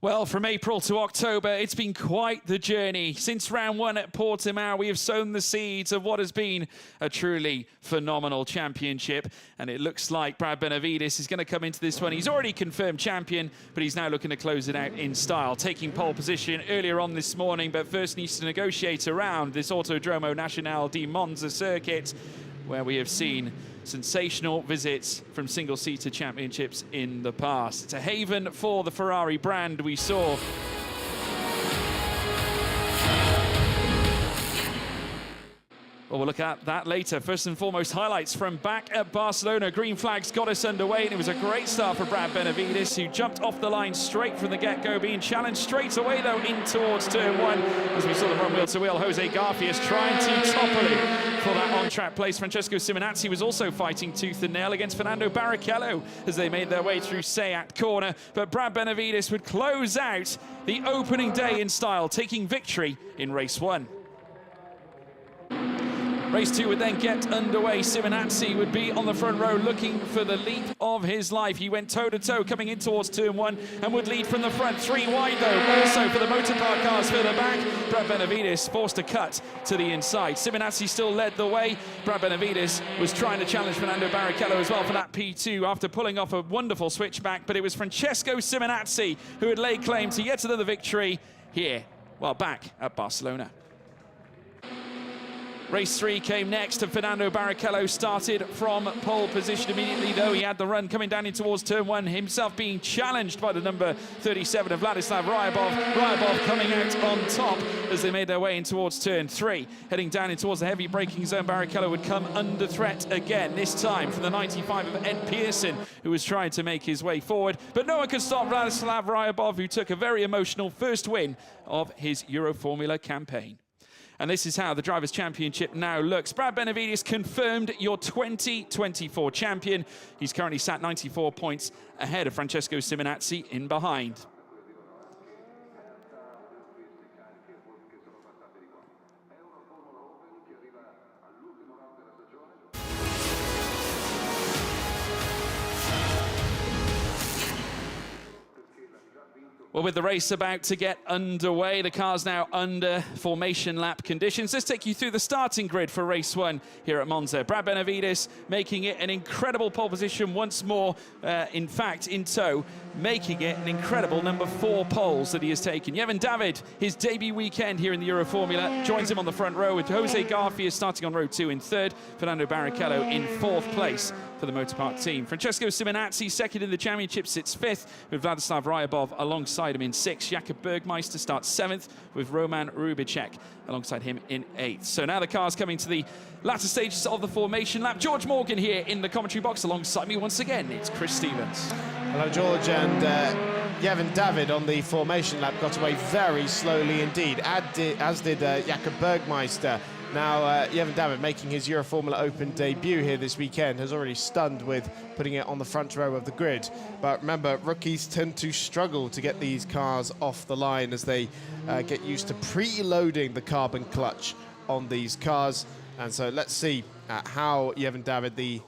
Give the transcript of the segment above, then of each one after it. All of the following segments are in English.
Well, from April to October, it's been quite the journey. Since round one at Portimao, we have sown the seeds of what has been a truly phenomenal championship. And it looks like Brad Benavides is going to come into this one. He's already confirmed champion, but he's now looking to close it out in style, taking pole position earlier on this morning, but first needs to negotiate around this Autodromo Nacional di Monza circuit, where we have seen sensational visits from single-seater championships in the past. It's a haven for the Ferrari brand. We saw well, we'll look at that later. First and foremost, highlights from back at Barcelona. Green flags got us underway, and it was a great start for Brad Benavides, who jumped off the line straight from the get-go, being challenged straight away, though, in towards turn one. As we saw the run wheel-to-wheel, Jose Garfias trying to topple him for that on-track place. Francesco Simonazzi was also fighting tooth and nail against Fernando Barrichello as they made their way through Seat corner. But Brad Benavides would close out the opening day in style, taking victory in race one. Race two would then get underway. Simonazzi would be on the front row looking for the leap of his life. He went toe-to-toe coming in towards turn one and would lead from the front. Three wide though, also for the motor park cars further back. Brad Benavides forced to cut to the inside. Simonazzi still led the way. Brad Benavides was trying to challenge Fernando Barrichello as well for that P2 after pulling off a wonderful switchback, but it was Francesco Simonazzi who had laid claim to yet another victory here, well, back at Barcelona. Race three came next, and Fernando Barrichello started from pole position immediately, though he had the run coming down in towards turn one, himself being challenged by the number 37 of Vladislav Ryabov. Ryabov coming out on top as they made their way in towards turn three. Heading down in towards the heavy braking zone, Barrichello would come under threat again, this time from the 95 of Ed Pearson, who was trying to make his way forward. But no one could stop Vladislav Ryabov, who took a very emotional first win of his Euroformula campaign. And this is how the Drivers' Championship now looks. Brad Benavides confirmed your 2024 champion. He's currently sat 94 points ahead of Francesco Simonazzi in behind. Well, with the race about to get underway, the car's now under formation lap conditions. Let's take you through the starting grid for race one here at Monza. Brad Benavides making it an incredible pole position once more, in fact, in tow, making it an incredible number 4 poles that he has taken. Jevon David, his debut weekend here in the Euroformula, joins him on the front row with Jose Garfias starting on row 2 in 3rd, Fernando Barrichello in 4th place for the Motorpark team. Francesco Simonazzi, second in the championship, sits 5th, with Vladislav Ryabov alongside him in 6th. Jakob Bergmeister starts 7th, with Roman Rubicek alongside him in 8th. So now the car's coming to the latter stages of the formation lap. George Morgan here in the commentary box alongside me once again. It's Chris Stevens. Hello, George, and Jevon David on the formation lap got away very slowly indeed, as did Jakob Bergmeister. Now, Jevon David, making his Euroformula Open debut here this weekend, has already stunned with putting it on the front row of the grid. But remember, rookies tend to struggle to get these cars off the line as they get used to preloading the carbon clutch on these cars. And so let's see how Jevon David, the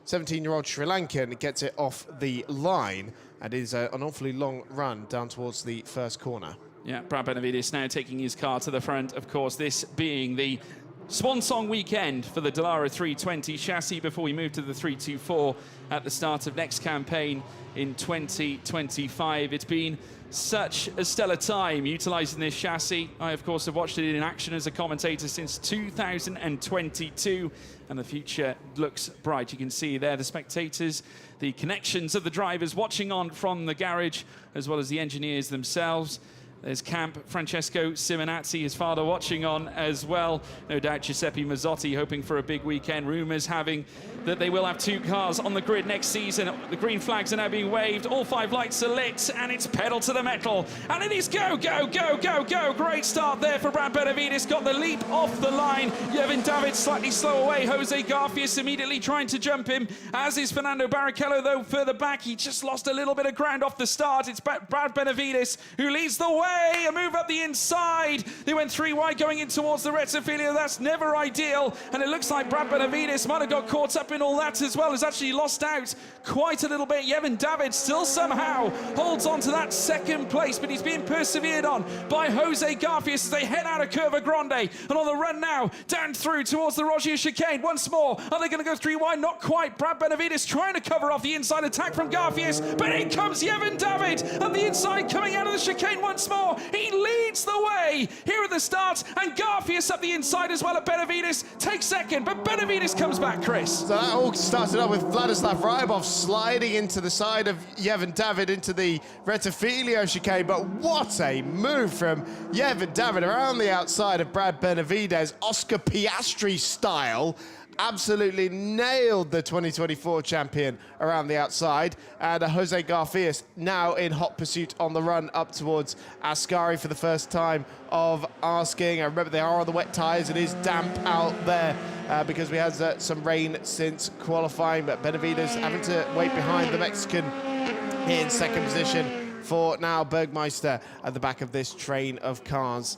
17-year-old Sri Lankan, gets it off the line. And it is an awfully long run down towards the first corner. Yeah, Brad Benavides now taking his car to the front. Of course, this being the swan song weekend for the Dallara 320 chassis before we move to the 324 at the start of next campaign in 2025. It's been such a stellar time utilising this chassis. I, of course, have watched it in action as a commentator since 2022, and the future looks bright. You can see there the spectators, the connections of the drivers watching on from the garage, as well as the engineers themselves. There's Camp Francesco Simonazzi, his father, watching on as well. No doubt Giuseppe Mazzotti hoping for a big weekend. Rumours having that they will have 2 cars on the grid next season. The green flags are now being waved. All 5 lights are lit, and it's pedal to the metal. And it is go, go, go, go, go. Great start there for Brad Benavides. Got the leap off the line. Jevon David slightly slow away. Jose Garfias immediately trying to jump him, as is Fernando Barrichello, though further back. He just lost a little bit of ground off the start. It's Brad Benavides who leads the way. A move up the inside. They went 3 wide going in towards the Retzofilio. That's never ideal. And it looks like Brad Benavides might have got caught up been all that as well, has actually lost out quite a little bit. Yevon David still somehow holds on to that second place, but he's being persevered on by Jose Garfias as they head out of Curva Grande. And on the run now, down through towards the Rogier chicane. Once more, are they going to go 3 wide? Not quite. Brad Benavides trying to cover off the inside attack from Garfias, but in comes Yevon David on the inside, coming out of the chicane once more. He leads the way here at the start, and Garfias up the inside as well at Benavides. Takes second, but Benavides comes back, Chris. So that all started off with Vladislav Ryabov sliding into the side of Yevon David into the Rettifilio chicane, but what a move from Yevon David around the outside of Brad Benavides, Oscar Piastri style. Absolutely nailed the 2024 champion around the outside. And Jose Garfias now in hot pursuit on the run up towards Ascari for the first time of asking. I remember they are on the wet tyres. It is damp out there because we had some rain since qualifying. But Benavides having to wait behind the Mexican in second position. For now, Bergmeister at the back of this train of cars.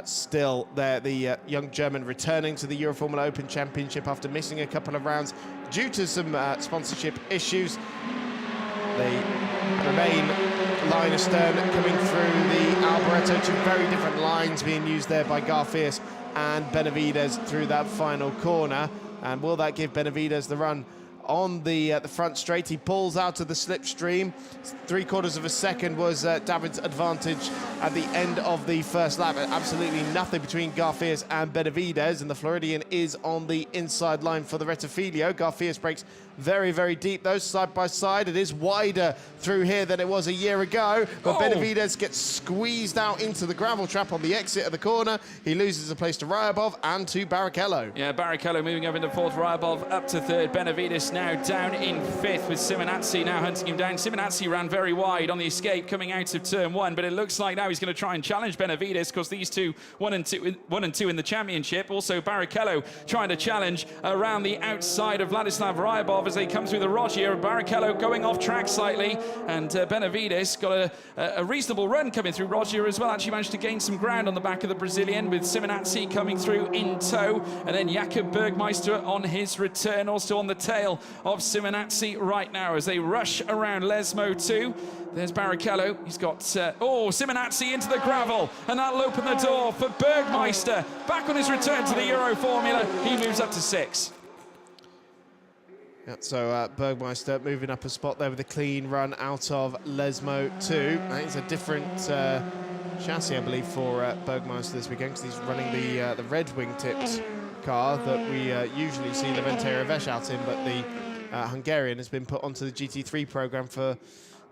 Still there, the young German returning to the Euroformula Open Championship after missing a couple of rounds due to some sponsorship issues. They remain line astern coming through the Alboreto. Two very different lines being used there by Garfias and Benavides through that final corner. And will that give Benavides the run on the front straight? He pulls out of the slipstream. 3/4 of a second was David's advantage at the end of the first lap. Absolutely nothing between Garfias and Benavides, and the Floridian is on the inside line for the Rettifilio. Garfias breaks very, very deep, though, side by side. It is wider through here than it was a year ago, but Benavides gets squeezed out into the gravel trap on the exit of the corner. He loses a place to Ryabov and to Barrichello. Yeah, Barrichello moving over into fourth, Ryabov up to third, Benavides now down in fifth with Simonazzi now hunting him down. Simonazzi ran very wide on the escape coming out of turn one, but it looks like now he's going to try and challenge Benavides because these two, one and two in the championship. Also Barrichello trying to challenge around the outside of Vladislav Ryabov as they come through the Rogier. Barrichello going off track slightly, and Benavides got a reasonable run coming through Rogier as well. Actually managed to gain some ground on the back of the Brazilian with Simonazzi coming through in tow, and then Jakob Bergmeister on his return, also on the tail of Simonazzi right now as they rush around Lesmo 2. There's Barrichello. He's got, Simonazzi into the gravel, and that'll open the door for Bergmeister. Back on his return to the Euroformula, he moves up to 6. Yeah, so Bergmeister moving up a spot there with a clean run out of Lesmo 2. I think it's a different chassis, I believe, for Bergmeister this weekend because he's running the red wing-tipped car that we usually see Levente Revesh out in, but the Hungarian has been put onto the GT3 program for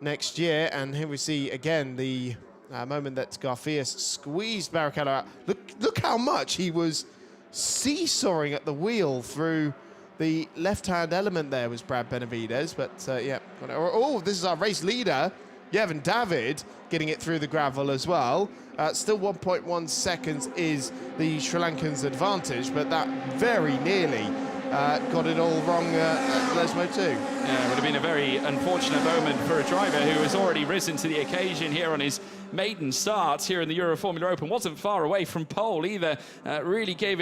next year. And here we see again the moment that Garfias squeezed Barrichello out. Look how much he was seesawing at the wheel through the left-hand element there was Brad Benavides, but yeah. Oh, this is our race leader, Yevon David, getting it through the gravel as well. Still 1.1 seconds is the Sri Lankan's advantage, but that very nearly got it all wrong at Lesmo 2. Yeah, it would have been a very unfortunate moment for a driver who has already risen to the occasion here on his maiden start here in the Euroformula Open. Wasn't far away from pole either. Really gave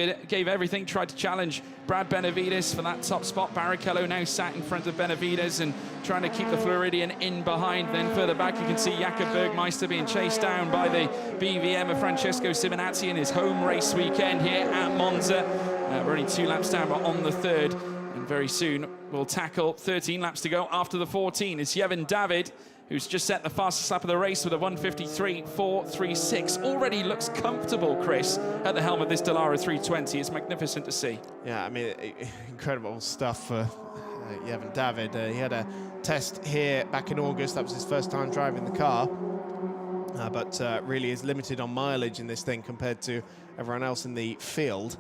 everything, tried to challenge Brad Benavides for that top spot. Barrichello now sat in front of Benavides and trying to keep the Floridian in behind. Then further back you can see Jakob Bergmeister being chased down by the BVM of Francesco Simonazzi in his home race weekend here at Monza. We're only 2 laps down, but on the third. And very soon we'll tackle 13 laps to go after the 14. It's Yevon David, who's just set the fastest lap of the race with a 1:53.436. Already looks comfortable, Chris, at the helm of this Dallara 320. It's magnificent to see. Yeah, I mean, incredible stuff for Yevon David. He had a test here back in August. That was his first time driving the car. But really is limited on mileage in this thing compared to everyone else in the field,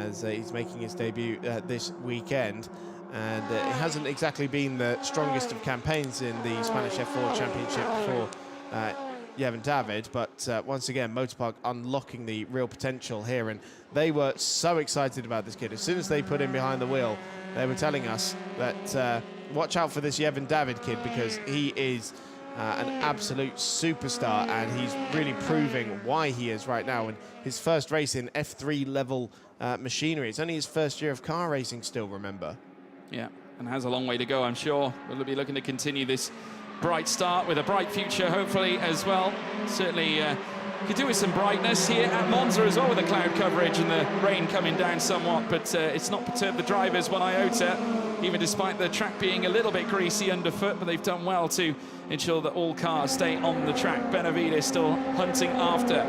as he's making his debut this weekend. And it hasn't exactly been the strongest of campaigns in the Spanish F4 Championship for Yevon David, but once again, Motorpark unlocking the real potential here, and they were so excited about this kid. As soon as they put him behind the wheel, they were telling us that watch out for this Yevon David kid, because he is an absolute superstar, and he's really proving why he is right now. And his first race in F3 level machinery. It's only his first year of car racing still, remember. Yeah, and has a long way to go, I'm sure. We'll be looking to continue this bright start with a bright future, hopefully, as well. Certainly could do with some brightness here at Monza as well, with the cloud coverage and the rain coming down somewhat, but it's not perturbed the drivers one iota, even despite the track being a little bit greasy underfoot, but they've done well to ensure that all cars stay on the track. Benavides still hunting after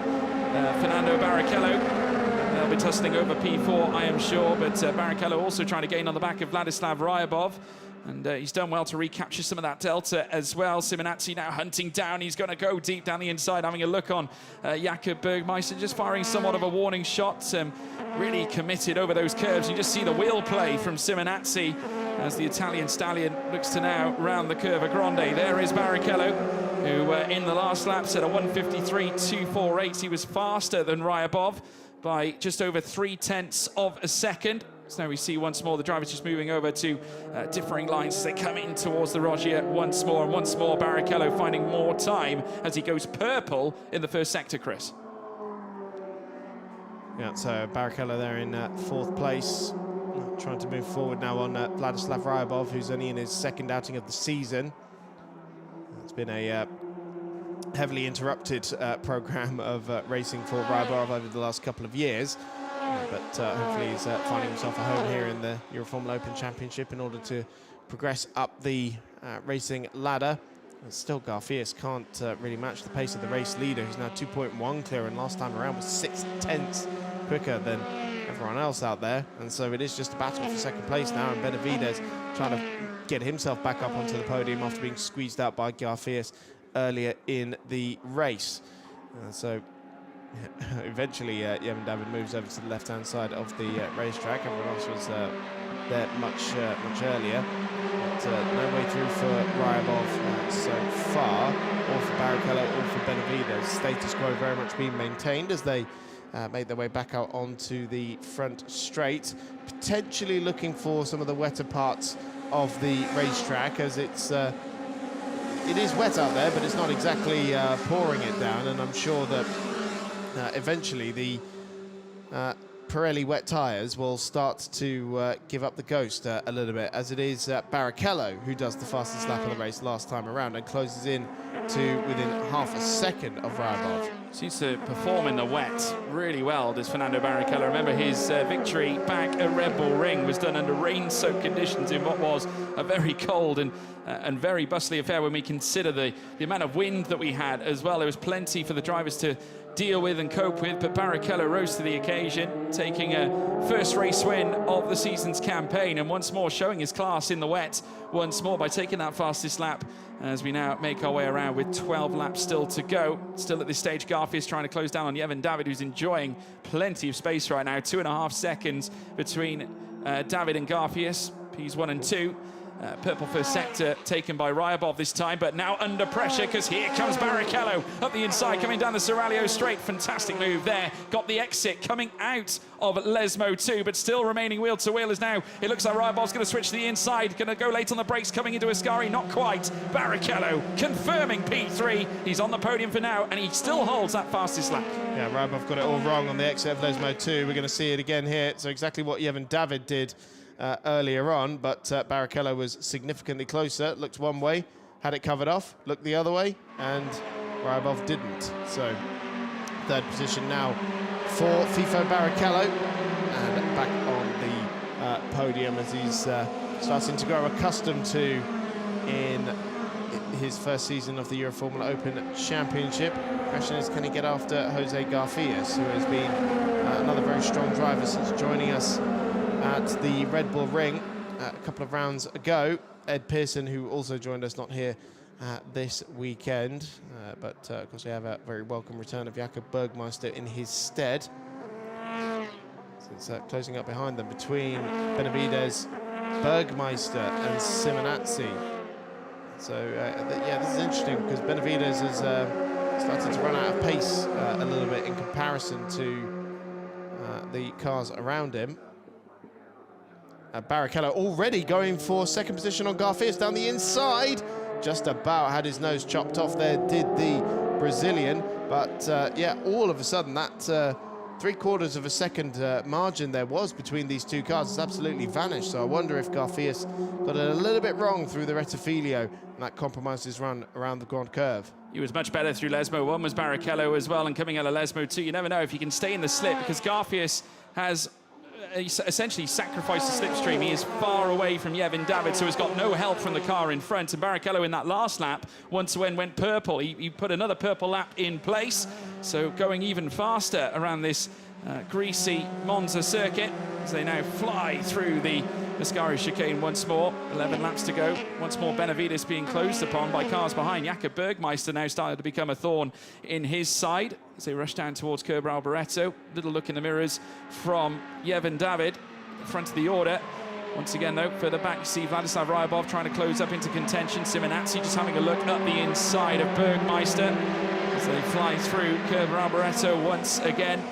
Fernando Barrichello. They'll be tussling over P4, I am sure, but Barrichello also trying to gain on the back of Vladislav Ryabov. And he's done well to recapture some of that delta as well. Simonazzi now hunting down. He's going to go deep down the inside, having a look on Jakob Bergmeister, just firing somewhat of a warning shot. Really committed over those curves. You just see the wheel play from Simonazzi as the Italian stallion looks to now round the curve of Grande. There is Barrichello, who in the last lap set a 1:53.248. He was faster than Ryabov by just over 0.3 of a second. So now we see once more the drivers just moving over to differing lines as they come in towards the Rogier once more. And once more, Barrichello finding more time as he goes purple in the first sector, Chris. Yeah, so Barrichello there in 4th place. Trying to move forward now on Vladislav Ryabov, who's only in his 2nd outing of the season. It's been a heavily interrupted program of racing for Ryabov over the last couple of years. But hopefully he's finding himself a home here in the Euroformula Open Championship in order to progress up the racing ladder. And still, Garfias can't really match the pace of the race leader, who's now 2.1 clear, and last time around was 0.6 quicker than everyone else out there. And so it is just a battle for 2nd place now, and Benavides trying to get himself back up onto the podium after being squeezed out by Garfias earlier in the race. So eventually, Yevon David moves over to the left-hand side of the racetrack. Everyone else was there much earlier. But no way through for Ryabov so far, or for Barrichello, or for Benavides. Status quo very much being maintained as they made their way back out onto the front straight, potentially looking for some of the wetter parts of the racetrack, as it is wet out there, but it's not exactly pouring it down, and I'm sure that eventually the Pirelli wet tyres will start to give up the ghost a little bit, as it is Barrichello who does the fastest lap of the race last time around and closes in to within half a second of Ryabov. Seems to perform in the wet really well, does Fernando Barrichello. Remember, his victory back at Red Bull Ring was done under rain-soaked conditions in what was a very cold and very bustly affair when we consider the amount of wind that we had as well. There was plenty for the drivers to deal with and cope with, but Barrichello rose to the occasion, taking a first race win of the season's campaign, and once more showing his class in the wet once more by taking that fastest lap as we now make our way around with 12 laps still to go. Still at this stage, Garfias trying to close down on Yevon David, who's enjoying plenty of space right now. 2.5 seconds between David and Garfias, Ps1 and 2. Purple first sector taken by Ryabov this time, but now under pressure because here comes Barrichello up the inside, coming down the Seraglio straight. Fantastic move there. Got the exit coming out of Lesmo 2, but still remaining wheel to wheel as now it looks like Ryabov's going to switch to the inside, going to go late on the brakes, coming into Ascari. Not quite. Barrichello confirming P3. He's on the podium for now, and he still holds that fastest lap. Yeah, Ryabov got it all wrong on the exit of Lesmo 2. We're going to see it again here. So exactly what Yevon David did earlier on, but Barrichello was significantly closer. Looked one way, had it covered off, looked the other way, and Ryabov didn't. So 3rd position now for FIFO Barrichello, and back on the podium as he's starting to grow accustomed to in his first season of the Euroformula Open Championship. The question is, can he get after Jose Garfias, who has been another very strong driver since joining us at the Red Bull Ring a couple of rounds ago. Ed Pearson, who also joined us, not here this weekend, but of course we have a very welcome return of Jakob Bergmeister in his stead. So it's closing up behind them between Benavides, Bergmeister and Simonazzi. So yeah, this is interesting because Benavides has started to run out of pace a little bit in comparison to the cars around him. Barrichello already going for 2nd position on Garfias down the inside. Just about had his nose chopped off there, did the Brazilian. But yeah, all of a sudden that 3/4 of a second margin there was between these two cars. It's absolutely vanished. So I wonder if Garfias got it a little bit wrong through the Rettifilio, and that compromised his run around the Grand Curve. He was much better through Lesmo. One was Barrichello as well, and coming out of Lesmo too. You never know if he can stay in the slip, because Garfias has essentially sacrificed the slipstream. He is far away from Yevin David, so he's got no help from the car in front. And Barrichello in that last lap, once when went purple, he put another purple lap in place, so going even faster around this greasy Monza circuit as they now fly through the Ascari chicane once more. 11 laps to go. Once more Benavides being closed upon by cars behind. Jakob Bergmeister now started to become a thorn in his side as they rush down towards Curb Alboreto. Little look in the mirrors from Yevin David, front of the order. Once again, though, further back, you see Vladislav Ryabov trying to close up into contention. Simonazzi just having a look up the inside of Bergmeister as they fly through Curb Alboreto once again.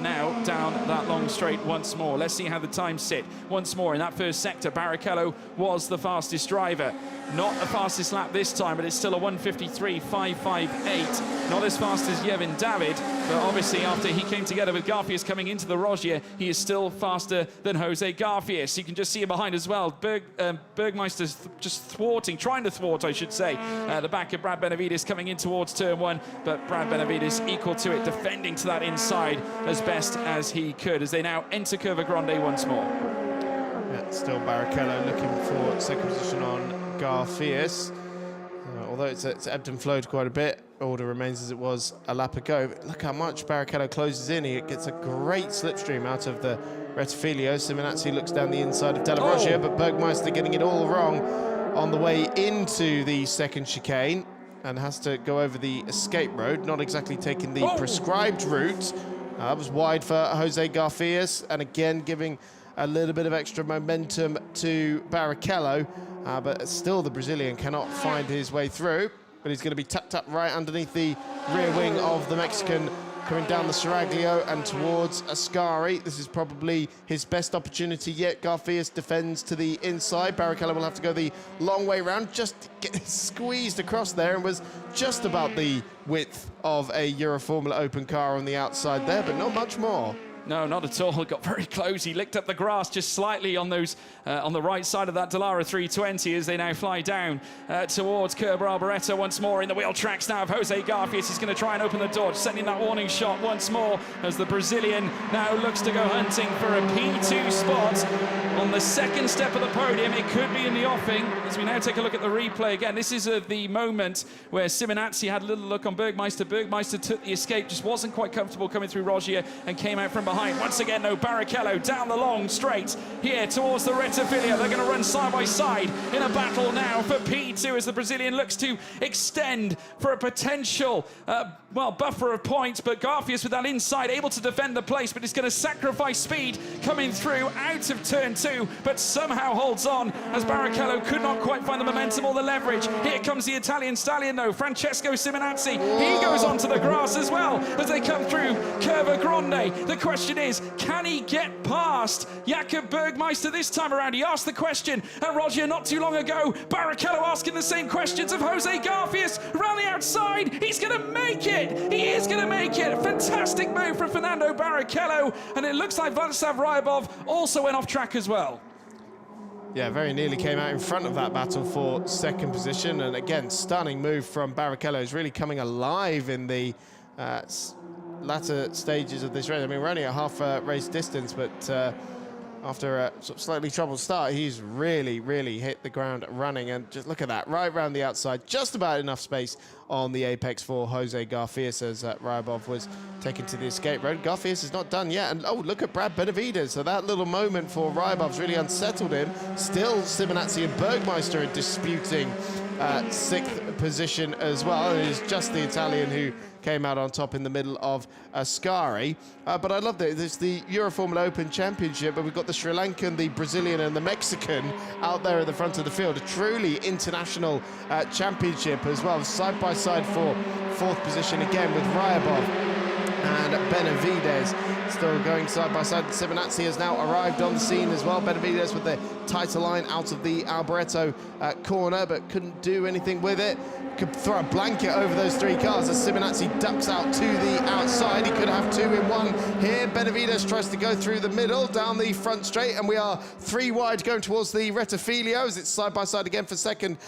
Now down that long straight once more. Let's see how the times sit. Once more in that first sector, Barrichello was the fastest driver. Not the fastest lap this time, but it's still a 1:53.558. Not as fast as Yevin David, but obviously after he came together with Garfias coming into the Rogier, he is still faster than Jose Garfias. You can just see him behind as well. Bergmeister's just trying to thwart, I should say, the back of Brad Benavides coming in towards turn one, but Brad Benavides equal to it, defending to that inside as best as he could as they now enter Curva Grande once more. Yeah, still Barrichello looking for second position on Garfias. Although it's ebbed and flowed quite a bit, order remains as it was a lap ago. But look how much Barrichello closes in. He gets a great slipstream out of the Rettifilio. Simonazzi looks down the inside of Della Rogia, but Bergmeister getting it all wrong on the way into the second chicane and has to go over the escape road, not exactly taking the prescribed route. That was wide for Jose Garfias, and again giving a little bit of extra momentum to Barrichello, but still the Brazilian cannot find his way through, but he's going to be tucked up right underneath the rear wing of the Mexican coming down the Seraglio and towards Ascari. This is probably his best opportunity yet. Garfias defends to the inside. Barrichello will have to go the long way round, just get squeezed across there, and was just about the width of a Euroformula open car on the outside there, but not much more. No, not at all. Got very close. He licked up the grass just slightly on those on the right side of that Dallara 320 as they now fly down towards Curb Alboreto once more in the wheel tracks now of Jose Garfias. He's going to try and open the door, sending that warning shot once more as the Brazilian now looks to go hunting for a P2 spot on the second step of the podium. It could be in the offing as we now take a look at the replay again. This is the moment where Simonazzi had a little look on Bergmeister. Bergmeister took the escape, just wasn't quite comfortable coming through Rogier and came out from behind. Once again, no, Barrichello down the long straight here towards the Rettifilio. They're going to run side by side in a battle now for P2 as the Brazilian looks to extend for a potential, buffer of points. But Garfias with that inside, able to defend the place, but he's going to sacrifice speed coming through out of turn two, but somehow holds on as Barrichello could not quite find the momentum or the leverage. Here comes the Italian stallion, though, Francesco Simonazzi. He goes onto the grass as well as they come through Curva Grande. The question is, can he get past Jakob Bergmeister this time around? He asked the question at Rogier not too long ago. Barrichello asking the same questions of Jose Garfias around the outside. He's going to make it. He is going to make it. A fantastic move from Fernando Barrichello, and it looks like Vladislav Ryabov also went off track as well. Yeah, very nearly came out in front of that battle for second position, and again, stunning move from Barrichello. He's really coming alive in the latter stages of this race. I mean, we're only at half race distance, but after a sort of slightly troubled start, he's really hit the ground running. And just look at that, right around the outside, just about enough space on the apex for Jose Garfias as Ryabov was taken to the escape road. Garfias is not done yet, and oh, look at Brad Benavides. So that little moment for Ryabov's really unsettled him. Still, Simonazzi and Bergmeister are disputing sixth position as well. It is just the Italian who came out on top in the middle of Ascari. But I love that. There's the Euroformula Open Championship, but we've got the Sri Lankan, the Brazilian, and the Mexican out there at the front of the field. A truly international championship as well, side by side for fourth position again with Ryabov and Benavides still going side by side. Simonazzi has now arrived on the scene as well. Benavides with the tighter line out of the Alboreto corner, but couldn't do anything with it. Could throw a blanket over those 3 cars as Simonazzi ducks out to the outside. He could have 2 in 1 here. Benavides tries to go through the middle, down the front straight, and we are 3 wide going towards the Rettifilio as it's side by side again for second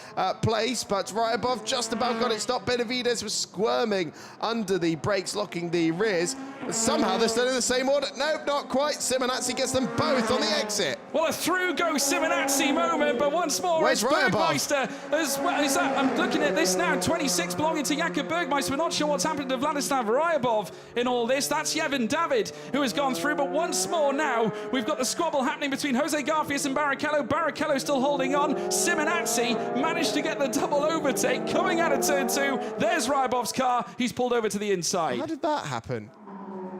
place, but right above just about got it stopped. Benavides was squirming under the brakes, locking the rears. But somehow they're still in the same order. Nope, not quite. Simonazzi gets them both on the exit. Well, a through goes Simonazzi moment, but once more Where's it's Bergmeister as well. Is that, I'm looking at this now, 26 belonging to Jakob Bergmeister. We're not sure what's happened to Vladislav Ryabov in all this. That's Yevon David who has gone through, but once more now we've got the squabble happening between Jose Garfias and Barrichello. Barrichello still holding on. Simonazzi managed to get the double overtake coming out of turn 2. There's Ryabov's car. He's pulled over to the inside. How did that happen?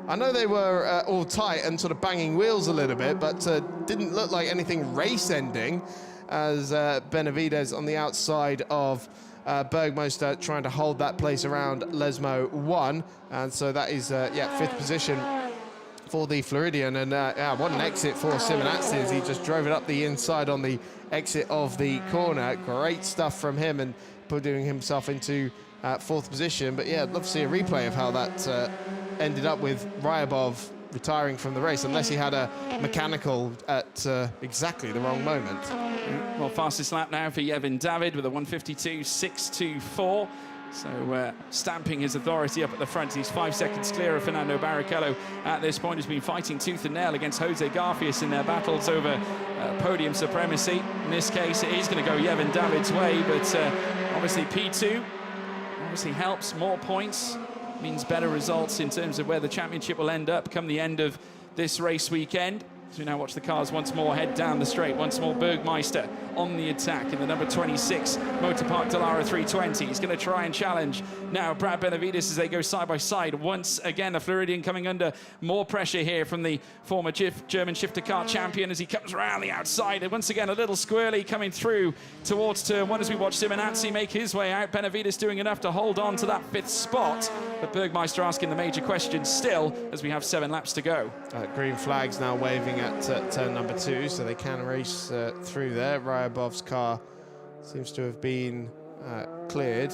I know they were all tight and sort of banging wheels a little bit, but didn't look like anything race-ending as Benavides on the outside of Bergmeister trying to hold that place around Lesmo 1. And so that is, 5th position for the Floridian. And what an exit for Simonazzi as he just drove it up the inside on the exit of the corner. Great stuff from him and putting himself into 4th position. But yeah, I'd love to see a replay of how that ended up with Ryabov retiring from the race, unless he had a mechanical at exactly the wrong moment. Well, fastest lap now for Yevon David with a 1:52.624. So stamping his authority up at the front. He's 5 seconds clear of Fernando Barrichello at this point. He's been fighting tooth and nail against Jose Garfias in their battles over podium supremacy. In this case, it is going to go Yevon David's way, but obviously P2 obviously helps. More points means better results in terms of where the championship will end up come the end of this race weekend. So we now watch the cars once more head down the straight. Once more Bergmeister on the attack in the number 26 Motorpark Dallara 320. He's going to try and challenge now Brad Benavides as they go side by side. Once again, the Floridian coming under more pressure here from the former German shifter car champion as he comes around the outside. And once again, a little squirrely coming through towards turn 1 as we watch Simonazzi make his way out. Benavides doing enough to hold on to that 5th spot. But Bergmeister asking the major question still as we have 7 laps to go. Green flags now waving at turn number 2, so they can race through there. Ryabov's car seems to have been cleared,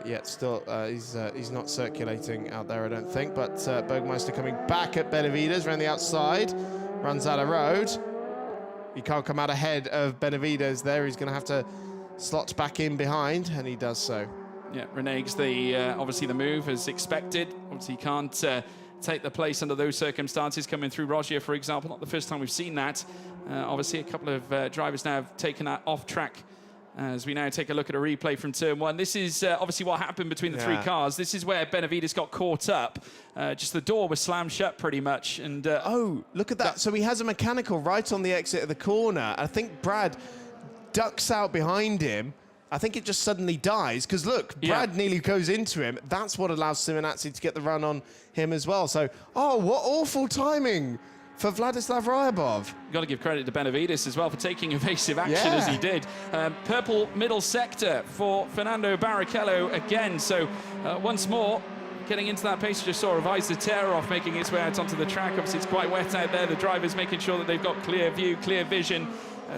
yet still he's not circulating out there, I don't think. But Bergmeister coming back at Benavides around the outside, runs out of road. He can't come out ahead of Benavides there. He's going to have to slot back in behind, and he does so. Yeah, reneges the obviously the move as expected. Obviously, he can't take the place under those circumstances coming through Rogier, for example. Not the first time we've seen that. Obviously, a couple of drivers now have taken that off track as we now take a look at a replay from turn 1. This is obviously what happened between the 3 cars. This is where Benavides got caught up. Just the door was slammed shut pretty much. And oh, look at that. So he has a mechanical right on the exit of the corner. I think Brad ducks out behind him. I think it just suddenly dies, because look, Brad nearly goes into him. That's what allows Simonazzi to get the run on him as well. So, oh, what awful timing for Vladislav Ryabov. Got to give credit to Benavides as well for taking evasive action as he did. Purple middle sector for Fernando Barrichello again. So once more, getting into that pace, just saw a visor tear off, making its way out onto the track. Obviously, it's quite wet out there. The drivers making sure that they've got clear view, clear vision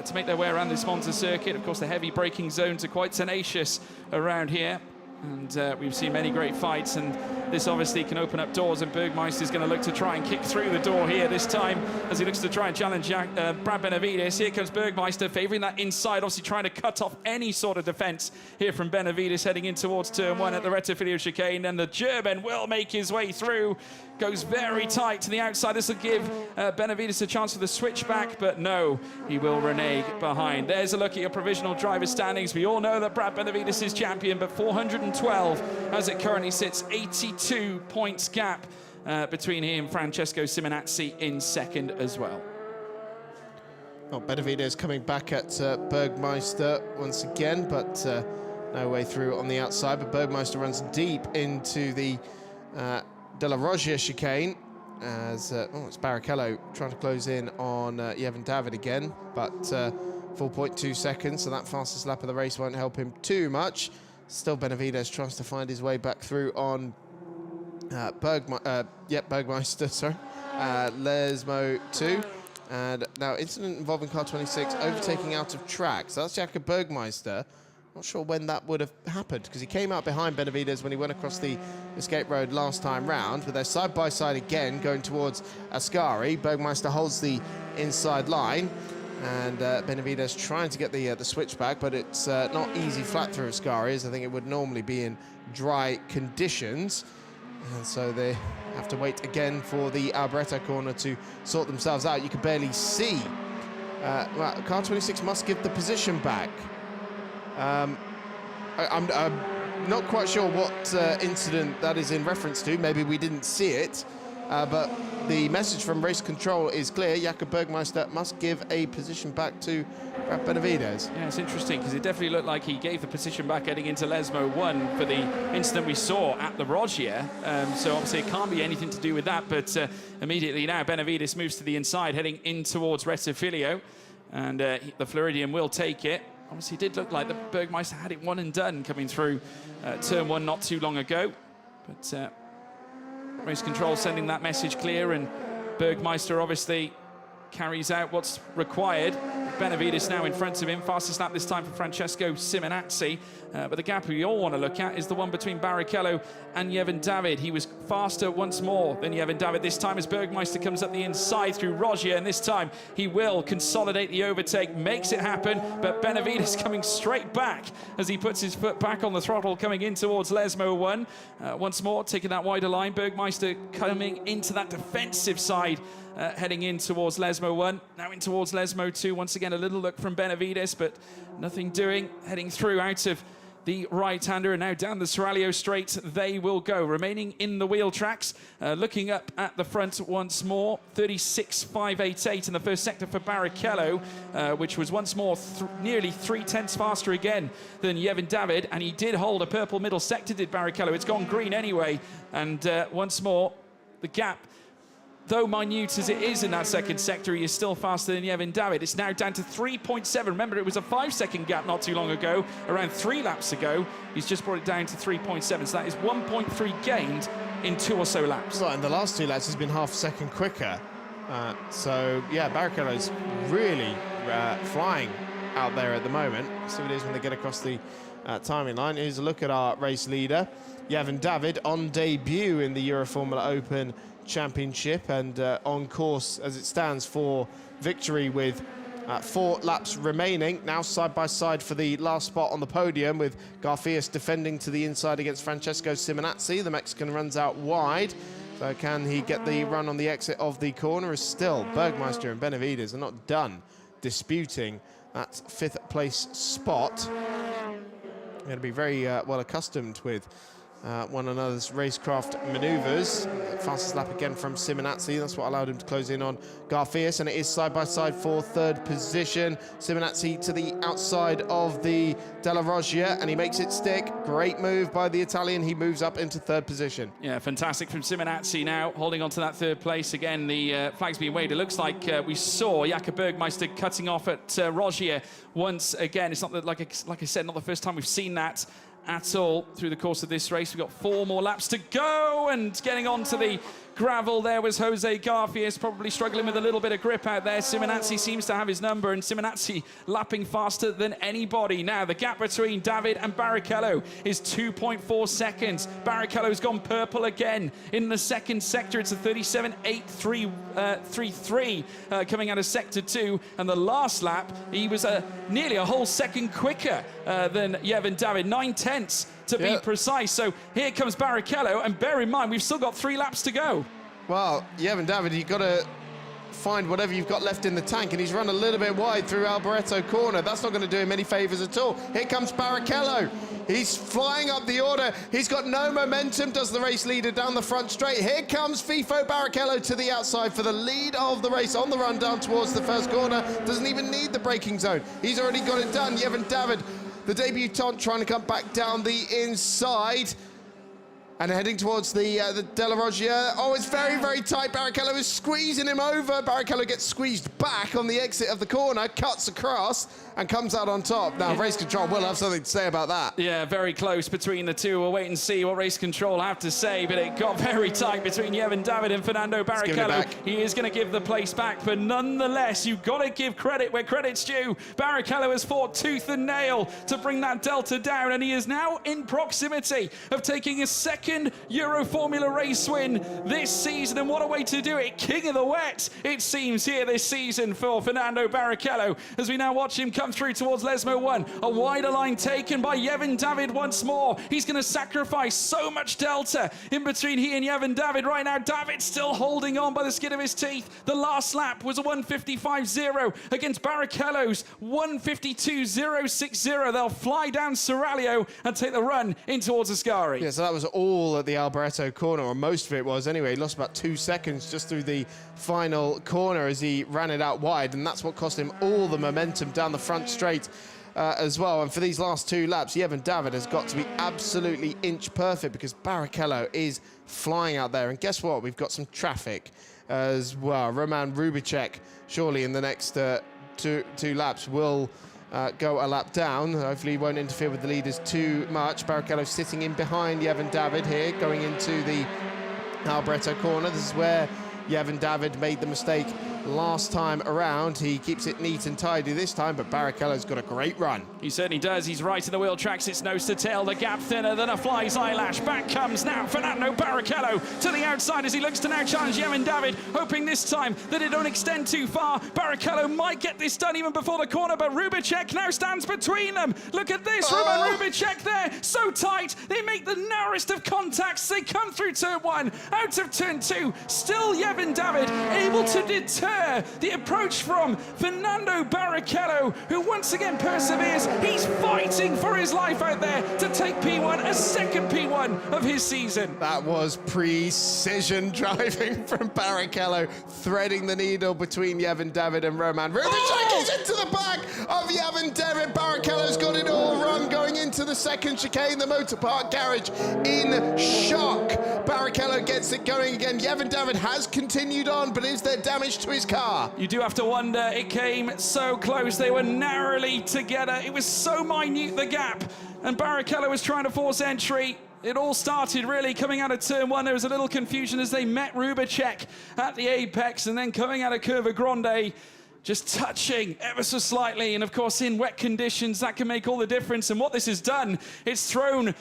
to make their way around this Monza circuit. Of course, the heavy braking zones are quite tenacious around here. And we've seen many great fights, and this obviously can open up doors, and Bergmeister is going to look to try and kick through the door here this time as he looks to try and challenge Brad Benavides. Here comes Bergmeister, favouring that inside, obviously trying to cut off any sort of defence here from Benavides, heading in towards turn 1 at the Rettifilio chicane, and the German will make his way through. Goes very tight to the outside. This will give Benavides a chance for the switchback, but no, he will renege behind. There's a look at your provisional driver standings. We all know that Brad Benavides is champion, but 412 as it currently sits, 82 points gap between him and Francesco Simonazzi in second as well. Oh, Benavides coming back at Bergmeister once again, but no way through on the outside. But Bergmeister runs deep into the De La Rogia chicane as it's Barrichello trying to close in on Yevon David again, but 4.2 seconds, so that fastest lap of the race won't help him too much. Still Benavides tries to find his way back through on Bergmeister, sorry, Lesmo 2. And now incident involving car 26, overtaking out of track. So that's Jakob Bergmeister. Not sure when that would have happened, because he came out behind Benavides when he went across the escape road last time round, but they're side by side again going towards Ascari. Bergmeister holds the inside line, and Benavides trying to get the switchback, but it's not easy flat through Ascari, as I think it would normally be in dry conditions. And so they have to wait again for the Alboreto corner to sort themselves out. You can barely see. Well, car 26 must give the position back. I'm not quite sure what incident that is in reference to. Maybe we didn't see it, but the message from race control is clear. Jakob Bergmeister must give a position back to Brad Benavides. Yeah, it's interesting because it definitely looked like he gave the position back heading into Lesmo 1 for the incident we saw at the Rogier. So obviously it can't be anything to do with that, but immediately now Benavides moves to the inside heading in towards Rettofilio, and the Floridian will take it. Obviously, it did look like the Bergmeister had it one and done coming through turn 1 not too long ago. But race control sending that message clear, and Bergmeister obviously carries out what's required. Benavides now in front of him. Fastest lap this time for Francesco Simonazzi. But the gap we all want to look at is the one between Barrichello and Yevon David. He was faster once more than Yevon David this time as Bergmeister comes up the inside through Rogier, and this time he will consolidate the overtake, makes it happen, but Benavides coming straight back as he puts his foot back on the throttle coming in towards Lesmo 1. Once more taking that wider line, Bergmeister coming into that defensive side, heading in towards Lesmo 1, now in towards Lesmo 2. Once again, a little look from Benavides, but nothing doing. Heading through out of the right-hander, and now down the Seraglio straight they will go. Remaining in the wheel tracks, looking up at the front once more, 36.588 in the first sector for Barrichello, which was once more nearly 3/10 faster again than Yevon David, and he did hold a purple middle sector, did Barrichello. It's gone green anyway, and once more, the gap, though minute as it is in that second sector, he is still faster than Yevon David. It's now down to 3.7. Remember, it was a 5-second gap not too long ago, around 3 laps ago. He's just brought it down to 3.7. So that is 1.3 gained in 2 or so laps. Right, and the last 2 laps has been half a second quicker. So, yeah, Barrichello's really flying out there at the moment. See what it is when they get across the timing line. Here's a look at our race leader, Yevon David, on debut in the Euroformula Open Championship, and on course as it stands for victory with 4 laps remaining. Now side by side for the last spot on the podium, with Garfias defending to the inside against Francesco Simonazzi. The Mexican runs out wide, so can he get the run on the exit of the corner? As still Bergmeister and Benavides are not done disputing that 5th place spot. They're going to be very well accustomed with one another's racecraft manoeuvres. Fastest lap again from Simonazzi. That's what allowed him to close in on Garfias, and it is side by side for 3rd position. Simonazzi to the outside of the Della Rogia, and he makes it stick. Great move by the Italian. He moves up into 3rd position. Yeah, fantastic from Simonazzi now, holding on to that 3rd place. Again, the flag's being waved. It looks like we saw Jakob Bergmeister cutting off at Rogier once again. It's not that, like I said, not the first time we've seen that at all through the course of this race. We've got 4 more laps to go, and getting onto the gravel there was Jose Garfias, probably struggling with a little bit of grip out there. Simonazzi seems to have his number, and Simonazzi lapping faster than anybody. Now the gap between David and Barrichello is 2.4 seconds. Barrichello's gone purple again in the second sector. It's a 37.833 coming out of sector 2, and the last lap he was nearly a whole second quicker than Yevon David, 9/10 to be precise. So here comes Barrichello, and bear in mind we've still got 3 laps to go. Well, Yevon David, you've got to find whatever you've got left in the tank, and he's run a little bit wide through Alboreto corner. That's not going to do him any favours at all. Here comes Barrichello. He's flying up the order. He's got no momentum, does the race leader down the front straight. Here comes FIFO Barrichello to the outside for the lead of the race on the run down towards the first corner. Doesn't even need the braking zone. He's already got it done. Yevon David, the debutant, trying to come back down the inside. And heading towards the Della Roggia. Oh, it's very, very tight. Barrichello is squeezing him over. Barrichello gets squeezed back on the exit of the corner, cuts across, and comes out on top. Now, Race Control will have something to say about that. Yeah, very close between the two. We'll wait and see what Race Control have to say, but it got very tight between Yevon David and Fernando Barrichello. He is going to give the place back, but nonetheless, you've got to give credit where credit's due. Barrichello has fought tooth and nail to bring that delta down, and he is now in proximity of taking a second Euroformula race win this season, and what a way to do it. King of the wet, it seems, here this season for Fernando Barrichello, as we now watch him come through towards Lesmo 1. A wider line taken by Yevon David once more. He's going to sacrifice so much delta in between he and Yevon David right now. David still holding on by the skin of his teeth. The last lap was a 1:55.0 against Barrichello's 1:52.060. They'll fly down Seraglio and take the run in towards Ascari. Yeah, so that was all at the Alboreto corner, or most of it was anyway. He lost about 2 seconds just through the final corner as he ran it out wide, and that's what cost him all the momentum down the front straight as well. And for these last 2 laps, Yevon David has got to be absolutely inch perfect because Barrichello is flying out there. And guess what? We've got some traffic as well. Roman Rubicek, surely in the next two laps, will go a lap down. Hopefully he won't interfere with the leaders too much. Barrichello sitting in behind Yevon David here, going into the Alboreto corner. This is where Yevon David made the mistake last time around. He keeps it neat and tidy this time, but Barrichello's got a great run. He certainly does. He's right in the wheel tracks. It's nose to tail. The gap thinner than a fly's eyelash. Back comes now Fernando Barrichello to the outside as he looks to now challenge Yevon David, hoping this time that it don't extend too far. Barrichello might get this done even before the corner, but Rubicek now stands between them. Look at this. Roman Rubicek there. So tight. They make the narrowest of contacts. They come through turn 1, out of turn 2. Still Yevon David able to deter the approach from Fernando Barrichello, who once again perseveres. He's fighting for his life out there to take P1, a second P1 of his season. That was precision driving from Barrichello, threading the needle between Yevon David and Roman Rubicek. He's into the back of Yevon David. Barrichello's got it all wrong going into the second chicane. The Motor Park garage in shock. Barrichello gets it going again. Yevon David has continued on, but is there damage to his car? You do have to wonder. It came so close. They were narrowly together. It was so minute, the gap. And Barrichello was trying to force entry. It all started really coming out of turn 1. There was a little confusion as they met Rubicek at the apex, and then coming out of Curva Grande, just touching ever so slightly. And of course, in wet conditions, that can make all the difference. And what this has done, it's thrown,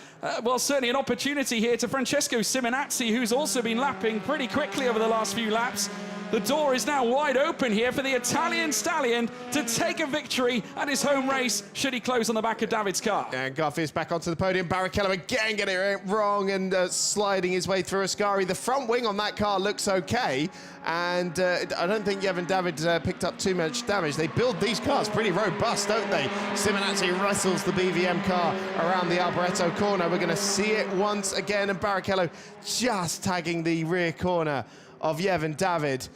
well, certainly an opportunity here to Francesco Simonazzi, who's also been lapping pretty quickly over the last few laps. The door is now wide open here for the Italian stallion to take a victory at his home race, should he close on the back of David's car. And Garfield back onto the podium. Barrichello again getting it wrong and sliding his way through Ascari. The front wing on that car looks okay, and I don't think Yevon David picked up too much damage. They build these cars pretty robust, don't they? Simonazzi wrestles the BVM car around the Alboreto corner. We're going to see it once again, and Barrichello just tagging the rear corner of Yevon David,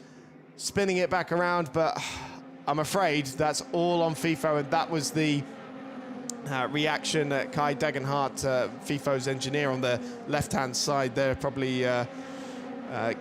spinning it back around, but I'm afraid that's all on FIFO, and that was the reaction. Kai Degenhardt, FIFO's engineer on the left-hand side there, probably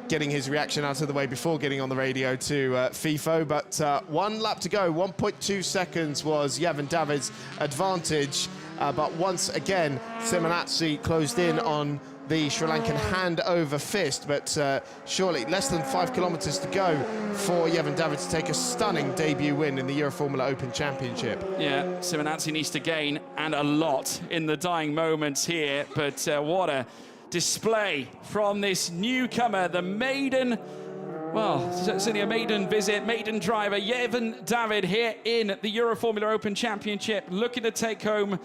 getting his reaction out of the way before getting on the radio to FIFO. But 1 lap to go, 1.2 seconds was Yevon David's advantage, but once again, Simonazzi closed in on the Sri Lankan hand over fist, but surely less than 5 kilometers to go for Yevon David to take a stunning debut win in the Euroformula Open Championship. Yeah, Simonazzi needs to gain, and a lot, in the dying moments here, but what a display from this newcomer, the maiden, well, certainly a maiden visit, maiden driver, Yevon David here in the Euroformula Open Championship, looking to take home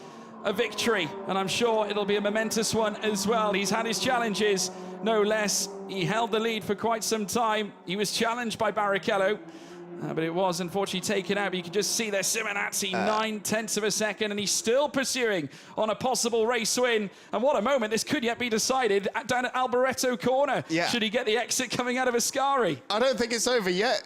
a victory, and I'm sure it'll be a momentous one as well. He's had his challenges, no less. He held the lead for quite some time. He was challenged by Barrichello, but it was unfortunately taken out. But you can just see there Simonazzi 9/10 of a second, and he's still pursuing on a possible race win. And what a moment. This could yet be decided down at Alboreto corner. Yeah. Should he get the exit coming out of Ascari? I don't think it's over yet.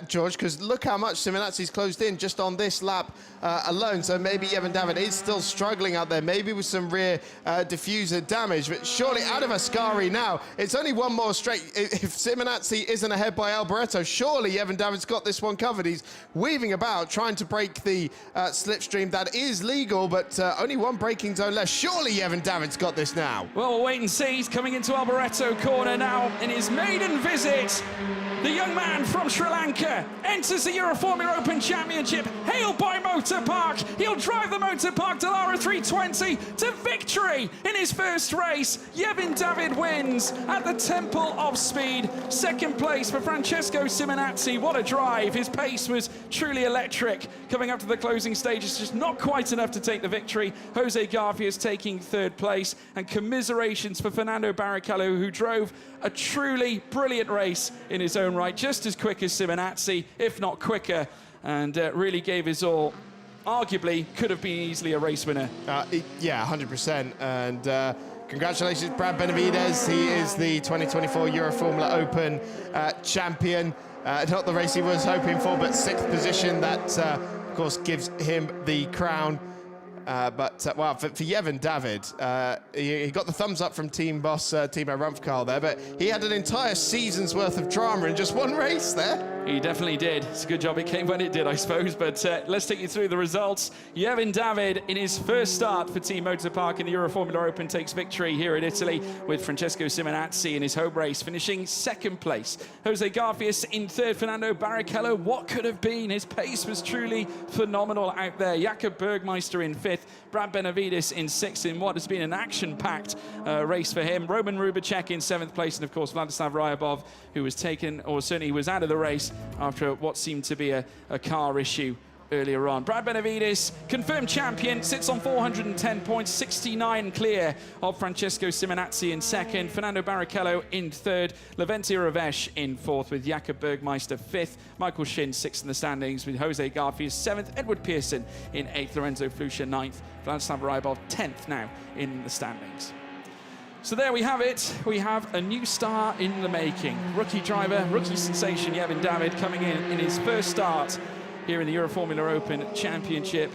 George, because look how much Simonazzi's closed in just on this lap alone. So maybe Jevon David is still struggling out there, maybe with some rear diffuser damage. But surely out of Ascari now, it's only one more straight. If Simonazzi isn't ahead by Alboreto, surely Jevon David's got this one covered. He's weaving about, trying to break the slipstream. That is legal, but only one braking zone left. Surely Jevon David's got this now. Well, we'll wait and see. He's coming into Alboreto corner now in his maiden visit. The young man from Sri Lanka enters the Euroformula Open Championship, hailed by Motor Park. He'll drive the Motor Park Dallara 320 to victory in his first race. Jevon David wins at the Temple of Speed. Second place for Francesco Simonazzi. What a drive. His pace was truly electric. Coming up to the closing stages, just not quite enough to take the victory. Jose Garfias taking third place. And commiserations for Fernando Barrichello, who drove a truly brilliant race in his own right, just as quick as Simonazzi, if not quicker, and really gave his all. Arguably could have been easily a race winner. Yeah, 100%. And congratulations, Brad Benavides. He is the 2024 Euroformula Open champion. Not the race he was hoping for, but 6th position. That, of course, gives him the crown. Well, for Jevon David, he got the thumbs up from team boss Timo Rumpfkarl there, but he had an entire season's worth of drama in just one race there. He definitely did. It's a good job it came when it did, I suppose. But let's take you through the results. Jevon David, in his first start for Team Motor Park in the Euroformula Open, takes victory here in Italy with Francesco Simonazzi in his home race, finishing second place. Jose Garfias in third. Fernando Barrichello, what could have been? His pace was truly phenomenal out there. Jakob Bergmeister in fifth. Brad Benavides in sixth in what has been an action-packed race for him. Roman Rubacek in seventh place. And, of course, Vladislav Ryabov, who was taken, or certainly was out of the race after what seemed to be a car issue earlier on. Brad Benavides, confirmed champion, sits on 410 points, 69 clear of Francesco Simonazzi in second, Fernando Barrichello in third, Laventia Ravesh in fourth, with Jakob Bergmeister fifth, Michael Shin sixth in the standings, with Jose Garfias seventh, Edward Pearson in eighth, Lorenzo Flusha ninth, Vladislav Rybov 10th now in the standings. So there we have it. We have a new star in the making. Rookie driver, rookie sensation Jevon David coming in his first start here in the Euroformula Open Championship.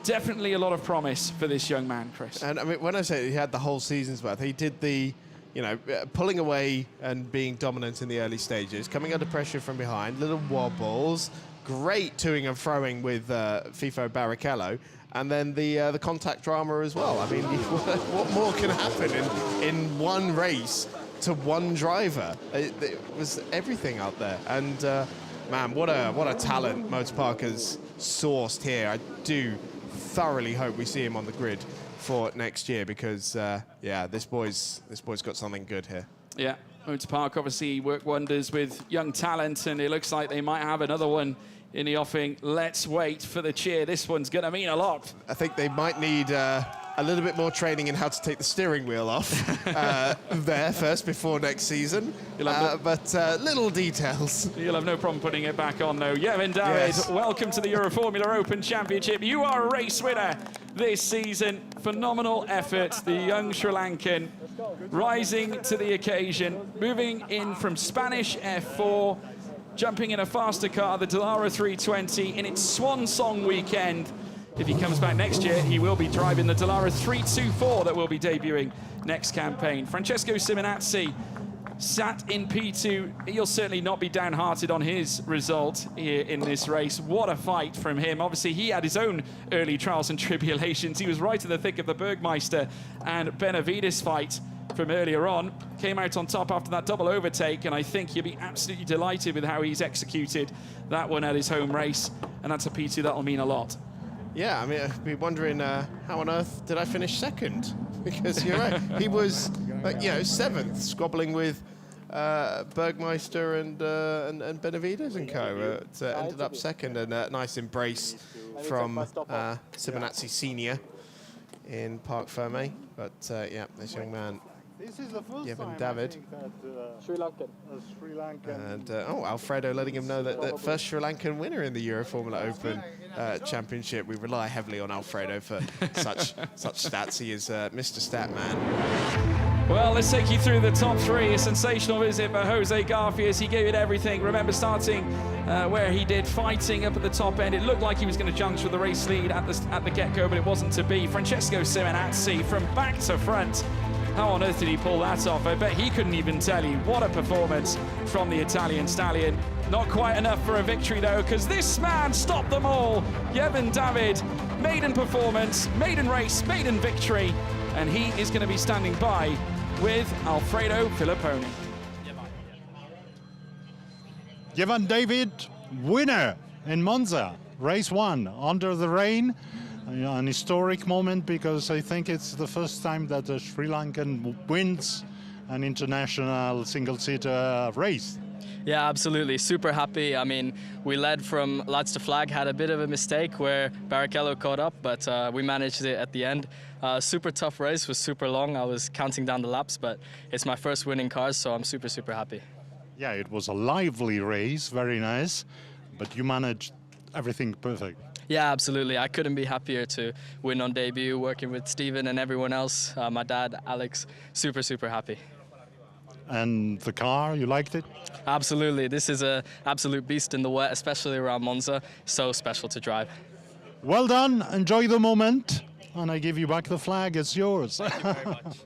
Definitely a lot of promise for this young man, Chris. And I mean, when I say he had the whole season's worth, he did the, pulling away and being dominant in the early stages, coming under pressure from behind, little wobbles, great toing and throwing with FIFO Barrichello. And then the contact drama as well. I mean, what more can happen in one race to one driver? It was everything out there. And man, what a talent Motor Park has sourced here. I do thoroughly hope we see him on the grid for next year because yeah, this boy's got something good here. Yeah, Motor Park obviously work wonders with young talent, and it looks like they might have another one in the offing. Let's wait for the cheer. This one's going to mean a lot. I think they might need a little bit more training in how to take the steering wheel off there first before next season. But little details. You'll have no problem putting it back on, though. Jevon David, yes. Welcome to the Euroformula Open Championship. You are a race winner this season. Phenomenal effort. The young Sri Lankan rising to the occasion, moving in from Spanish F4, jumping in a faster car, the Dallara 320, in its swan song weekend. If he comes back next year, he will be driving the Dallara 324 that will be debuting next campaign. Francesco Simonazzi sat in P2. He'll certainly not be downhearted on his result here in this race. What a fight from him. Obviously, he had his own early trials and tribulations. He was right in the thick of the Bergmeister and Benavides fight from earlier on, came out on top after that double overtake, and I think you'll be absolutely delighted with how he's executed that one at his home race, and that's a P2 that'll mean a lot. Yeah, I mean, I'd be wondering how on earth did I finish second? Because you're right, he was, seventh, squabbling with Bergmeister and Benavides and co. Ended up second, and a nice embrace from Simonazzi Senior in Parc Fermé. But yeah, this young man, This is the first Jevon time David. Sri Lankan. Sri Lankan. And Alfredo letting him know that first Sri Lankan winner in the Euroformula Open Championship. We rely heavily on Alfredo for such stats. He is Mr. Statman. Well, let's take you through the top three. A sensational visit for Jose Garfias. He gave it everything. Remember starting where he did, fighting up at the top end. It looked like he was going to jump for the race lead at the get-go, but it wasn't to be. Francesco Simonazzi from back to front. How on earth did he pull that off? I bet he couldn't even tell you. What a performance from the Italian stallion. Not quite enough for a victory, though, because this man stopped them all. Yevon David, maiden performance, maiden race, maiden victory, and he is going to be standing by with Alfredo Filipponi. Yevon David, winner in Monza, race 1, under the rain. An historic moment because I think it's the first time that a Sri Lankan wins an international single-seater race. Yeah, absolutely. Super happy. I mean, we led from lights to flag, had a bit of a mistake where Barrichello caught up, but we managed it at the end. Super tough race, was super long. I was counting down the laps, but it's my first winning car, so I'm super, super happy. Yeah, it was a lively race, very nice, but you managed everything perfect. Yeah, absolutely. I couldn't be happier to win on debut, working with Steven and everyone else. My dad, Alex, super, super happy. And the car, you liked it? Absolutely. This is an absolute beast in the wet, especially around Monza. So special to drive. Well done. Enjoy the moment. And I give you back the flag. It's yours. Thank you very much.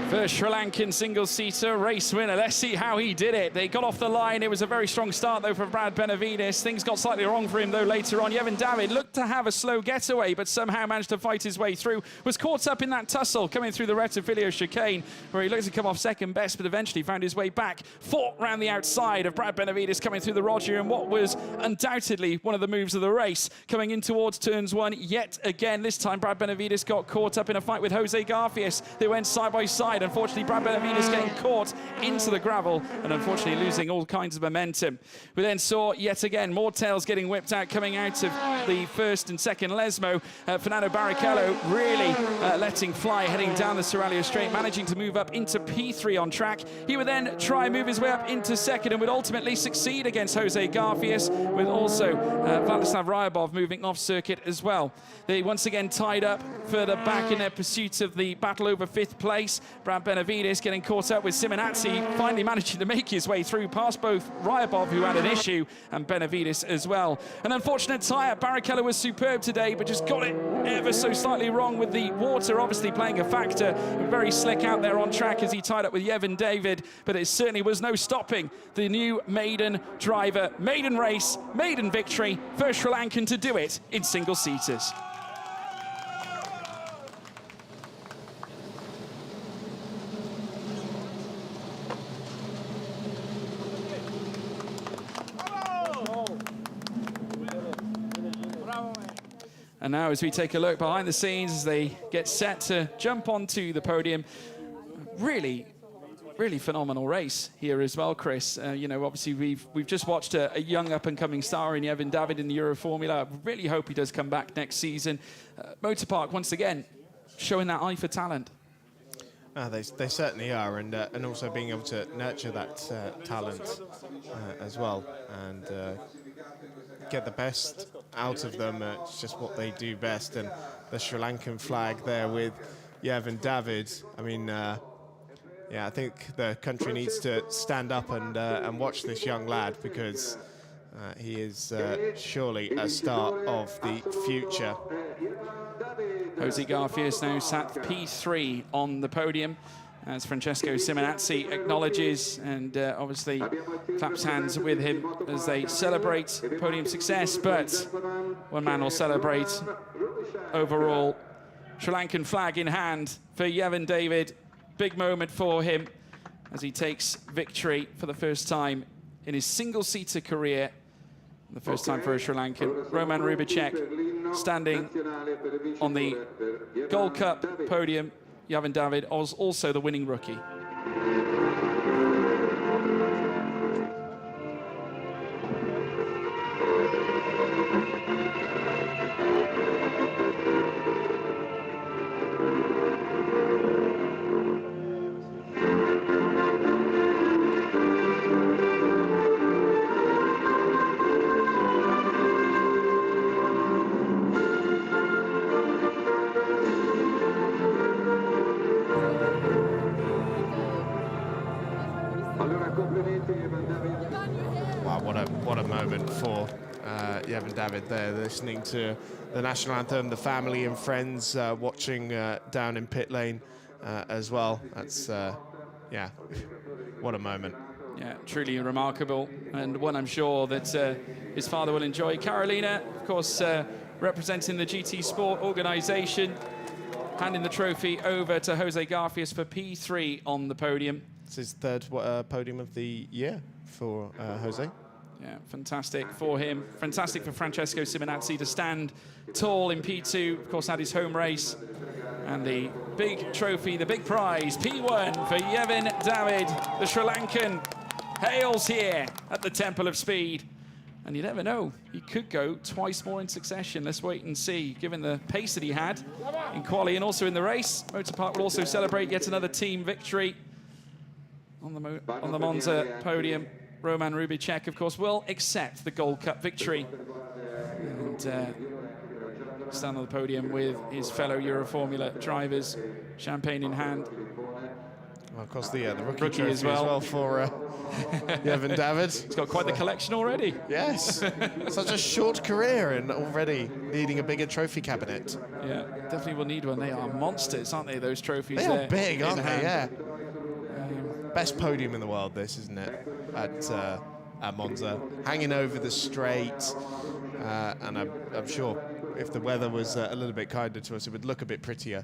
First Sri Lankan single-seater race winner. Let's see how he did it. They got off the line. It was a very strong start, though, for Brad Benavides. Things got slightly wrong for him, though, later on. Yevon David looked to have a slow getaway, but somehow managed to fight his way through. Was caught up in that tussle coming through the Rettofilio chicane, where he looked to come off second best, but eventually found his way back. Fought round the outside of Brad Benavides coming through the Roger, and what was undoubtedly one of the moves of the race. Coming in towards turns one, yet again, this time Brad Benavides got caught up in a fight with Jose Garfias. They went side by side. Unfortunately, Brad Benavides getting caught into the gravel and unfortunately losing all kinds of momentum. We then saw yet again more tails getting whipped out coming out of the first and second Lesmo. Fernando Barrichello really letting fly, heading down the Seraglio straight, managing to move up into P3 on track. He would then try and move his way up into second and would ultimately succeed against Jose Garfias, with also Vladislav Ryabov moving off circuit as well. They once again tied up further back in their pursuit of the battle over fifth place. Brad Benavides getting caught up with Simonazzi, finally managing to make his way through past both Ryabov, who had an issue, and Benavides as well. An unfortunate tyre. Barrichello was superb today, but just got it ever so slightly wrong with the water obviously playing a factor. Very slick out there on track as he tied up with Yevon David, but it certainly was no stopping the new maiden driver. Maiden race, maiden victory, first Sri Lankan to do it in single-seaters. And now as we take a look behind the scenes as they get set to jump onto the podium, really phenomenal race here as well, Chris. You know, obviously we've just watched a young up-and-coming star in Yevon David in the Euroformula. I really hope he does come back next season. Motorpark, once again, showing that eye for talent. They certainly are, and also being able to nurture that talent as well, and get the best out of them. It's just what they do best, and the Sri Lankan flag there with Yevon David. I mean, yeah, I think the country needs to stand up and watch this young lad, because he is surely a star of the future. Jose Garfias now sat P3 on the podium as Francesco Simonazzi acknowledges and obviously claps hands with him as they celebrate podium success. But one man will celebrate overall Sri Lankan flag in hand for Yevon David. Big moment for him as he takes victory for the first time in his single-seater career. The first time for a Sri Lankan. Roman Rubicek standing on the Gold Cup podium. Yevon David was also the winning rookie. what a moment for Yevon David there, listening to the national anthem, the family and friends watching down in pit lane as well. That's, yeah, what a moment. Yeah, truly remarkable, and one I'm sure that his father will enjoy. Carolina, of course, representing the GT Sport organisation, handing the trophy over to Jose Garfias for P3 on the podium. It's his third podium of the year for Jose. Yeah, fantastic for him. Fantastic for Francesco Simonazzi to stand tall in P2. Of course, had his home race. And the big trophy, the big prize, P1 for Yevon David, the Sri Lankan, hails here at the Temple of Speed. And you never know, he could go twice more in succession. Let's wait and see, given the pace that he had in quali and also in the race. Motorpark will also celebrate yet another team victory on the Monza podium. Roman Rubicek, of course, will accept the Gold Cup victory and stand on the podium with his fellow Euroformula drivers, champagne in hand. Well, of course, the rookie as well for Yevon David. He's got quite the collection already. Yes, such a short career and already needing a bigger trophy cabinet. Yeah, definitely will need one. They are monsters, aren't they, those trophies? They are big, aren't they? Hand. Yeah. Best podium in the world, this, isn't it? At Monza, hanging over the straight, and I'm sure if the weather was a little bit kinder to us, it would look a bit prettier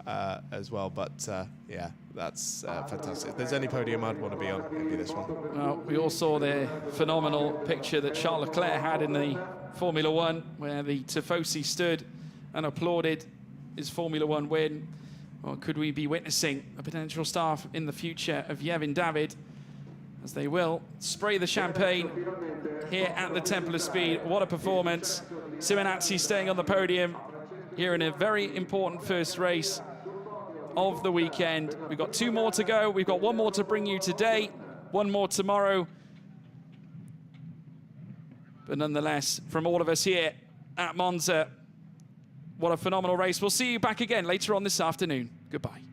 as well. But yeah, that's fantastic. If there's any podium I'd want to be on, it'd be this one. Well, we all saw the phenomenal picture that Charles Leclerc had in the Formula One, where the Tifosi stood and applauded his Formula One win. Or could we be witnessing a potential star in the future of Yevon David, as they will spray the champagne here at the Temple of Speed? What a performance. Simonazzi staying on the podium here in a very important first race of the weekend. We've got 2 more to go. We've got 1 more to bring you today, 1 more tomorrow. But nonetheless, from all of us here at Monza, what a phenomenal race. We'll see you back again later on this afternoon. Goodbye.